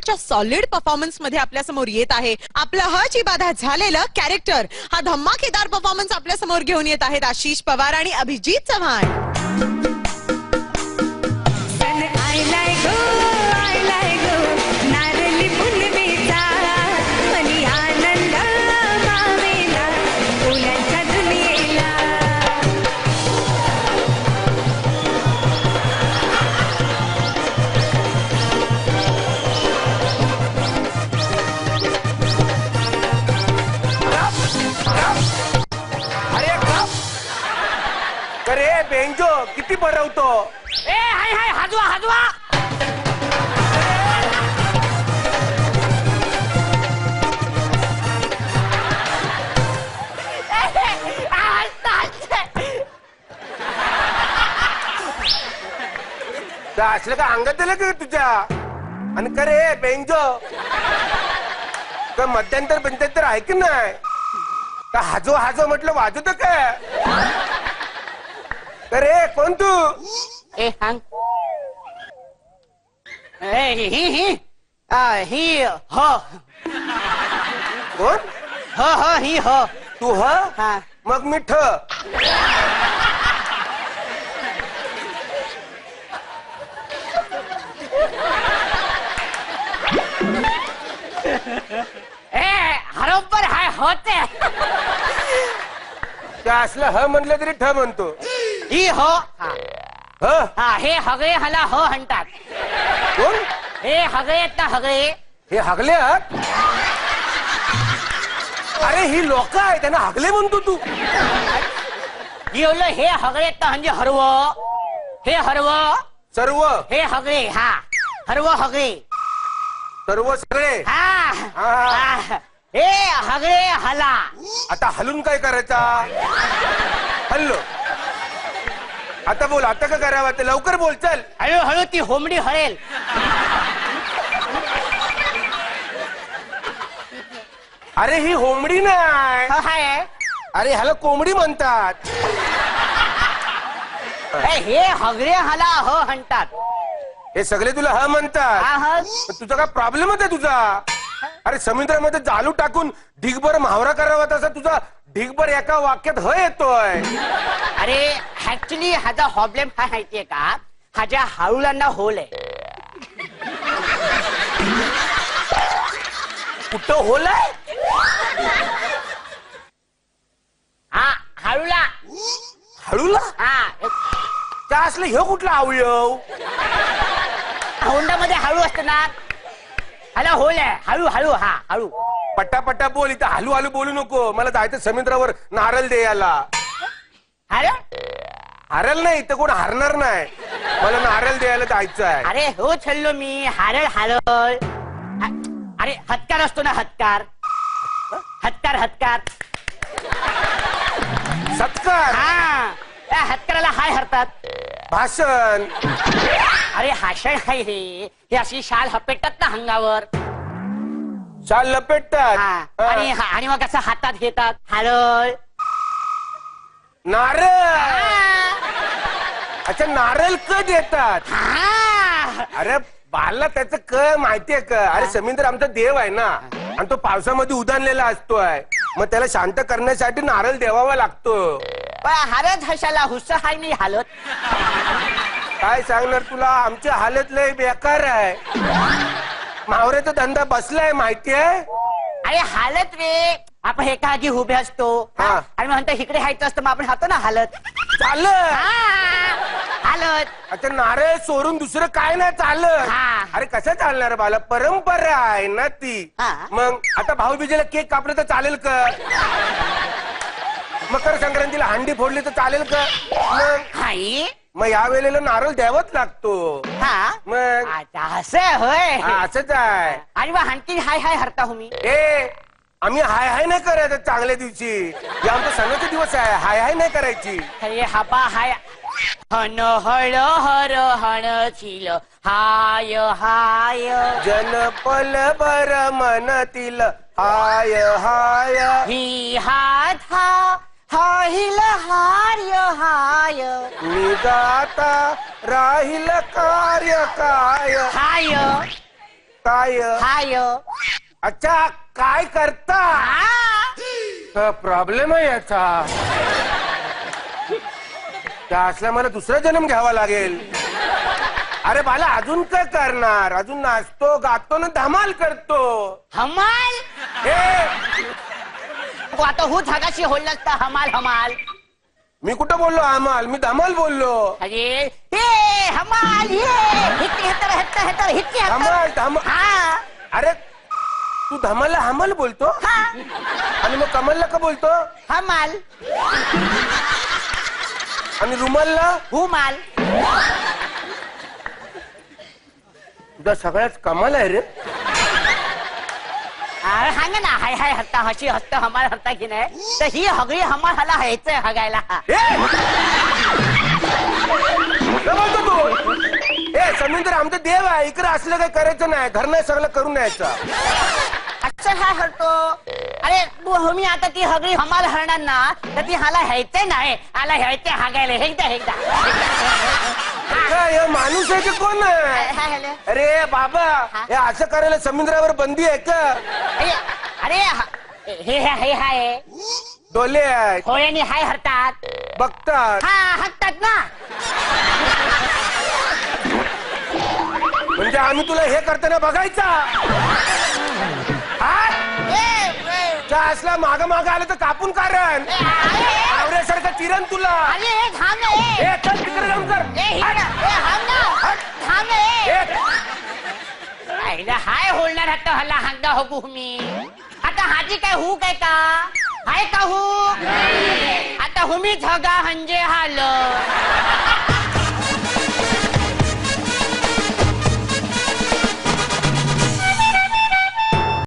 पवारच्या solid performance मध्ये आपल्या समोर येत आहे. आपला हची बाधा झालेलं कॅरेक्टर हा धमाकेदार परफॉर्मन्स आपल्या समोर घेऊन येत आहेत आशिष पवार आणि अभिजीत चव्हाण. अरे बेंजो किती बरवतो. ए हाय हाय हाजवा हाजवा. असलं का अंगात दिलं का तुझ्या. आणि का रे बेंजो का मध्यंतर पंच्याहत्तर आहे की नाही का हाजो हाजो म्हटलं वाजवत काय. अरे कोण तू. ए सांग. ही हो कोण. हो ही हो. तू ह हा. मग मी ठ. बरोबर हाय होते. त्या असलं ह म्हणलं तरी ठ म्हणतो. ही हो ह हा हे हगळे हला हो म्हणतात. कोण. हे हगळे आहेत ना हगळे. हे हगले आहात. अरे ही लोक आहे त्यांना हगले म्हणतो तू. येवलं हे हगळे आहेत ना म्हणजे हरव. हे हरव सर्व. हे हगळे हा हरव हगळे सर्व सगळे. हा हा. हे हगळे हला. आता हलून काय करायचा. हल्लो आता बोल. आता का करावं ते लवकर बोल चल. हळूहळू ती होमडी हळेल. अरे ही होमडी नाही. हाय अरे ह्याला कोंबडी म्हणतात. हे हगळे हला हो म्हणतात. हे सगळे तुला ह म्हणतात. तुझा काय प्रॉब्लेमच आहे तुझा. अरे समुद्रामध्ये जालू टाकून ढिगभर म्हावरा करावा तसा तुझा ढिगभर एका वाक्यात ह येतोय. अरे ऍक्च्युली ह्याचा प्रॉब्लेम काय माहितीये का. ह्याच्या हाळुलांना होल आहे. कुठं होल आहे. हा हाळूला. हळूला. हा त्या असलं हे कुठला अवयव. होंडामध्ये हळू असतं ना. ह्याला होल आहे. हळू हळू हा हळू. पट्टा बोल. इथं हलू हलू बोलू नको. मला जायचं समुद्रावर नारळ द्यायला. अरे हरल नाही इथं कोण हरणार नाही. मला नारळ द्यायला जायचं आहे. अरे हो छल्लो मी हारळ हारळ. अरे हत्कार असतो ना हत्कार. हत्कार हत्कार सत्कार. हा त्या हत्काराला हाय हरतात. भाषण. अरे हाषण हाय रे. हे अशी शाल हपेटतात ना अंगावर. शाल लपेटतात. आणि मग असं हातात घेतात. हरळ नारळ. अच्छा नारळ क देतात. अरे बाला त्याचं क माहितीये का. अरे समुद्र आमचा देव आहे ना. आणि तो पावसामध्ये उदानलेला असतोय. मग त्याला शांत करण्यासाठी नारळ देवावा लागतो. हरत हशाला हुस्स हाय नाही हालत. काय सांगणार तुला. आमची हालत लय बेकार आहे. म्हावऱ्याचा धंदा बसलाय माहितीये. अरे हालत रे. आपण हे का की उभे असतो आणि म्हणतो इकडे हायचं असतं मग आपण हातो ना हालत. चालत. हालत. अच्छा नारळ सोडून दुसरं काय नाही चालत. अरे कसं चालणार बाला. परंपरा आहे ना ती. मग आता भाऊबीजेला केक कापलं तर चालेल का. मकर संक्रांतीला हंडी फोडली तर चालेल का. मग या वेळेला नारळ द्यावाच लागतो. मग असं होय. असंच आहे. आणि मग आणखी हाय हाय हरता हो मी. आम्ही हाय हाय नाही करायचं चांगल्या दिवशी. हे आमचा सणाचे दिवस आहे. हाय हाय नाही करायची. अरे हापा हाय. हन हळ हर हणतील हाय हाय. जनपल बर मनतील हाय हाय. ही हात हा हाहिल हार्य हाय. निगाता राहिल कार्य काय. हाय काय हाय अच्छा काय करता प्रॉब्लेम आहे याचा त्या असल्या मला दुसरा जन्म घ्यावा लागेल अरे बाला अजून काय करणार अजून नाचतो गातो ना धमाल करतो हमाल हे आता हो धागाशी होल नसता हमाल हमाल मी कुठं बोललो हमाल मी धमाल बोललो अरे हे हमाल धमाल धमाल हा अरे तू धमालला हमाल बोलतो हा आणि मग कमलला का बोलतो हमाल आणि रुमालला हुमाल तुझा सगळ्याच कमाल आहे रे अरे सांग ना हाय हाय हत्ता हशी हत्त हमाल हत्ता की नाही तर ही हगळी हमाल हाला हायचंय हगायला काय बोलतो तू ए समुद्र आमचं देव आहे इकडे असलं काही करायचं नाही घर नाही सगळं करून यायचं अच्छा काय करतो अरे तू मी आता ती हगळी हमाल हरणार ना तर ती हाला ह्यायचंय नाही आला ह्यायचंय हागायला एकदा एकदा हे माणूस आहे की कोण आहे अरे बाबा हे असं करायला समुद्रावर बंदी आहे का अरे हे हे हाय डोले आहेत होळ्यानी हाय हरतात बघतात हा हत्तात ना म्हणजे आम्ही तुला हे करताना बघायचा त्या असला माग माग आलं तर कापून कारण आवऱ्यासारखं चिरण तुला अरे थांब ना ए, चल तिकडे जाऊन कर हाय होणार आता हल्ला हांगा हो मी आता हाजी काय हू काय का हाय का हू आता हुमी झगा हंजे हाल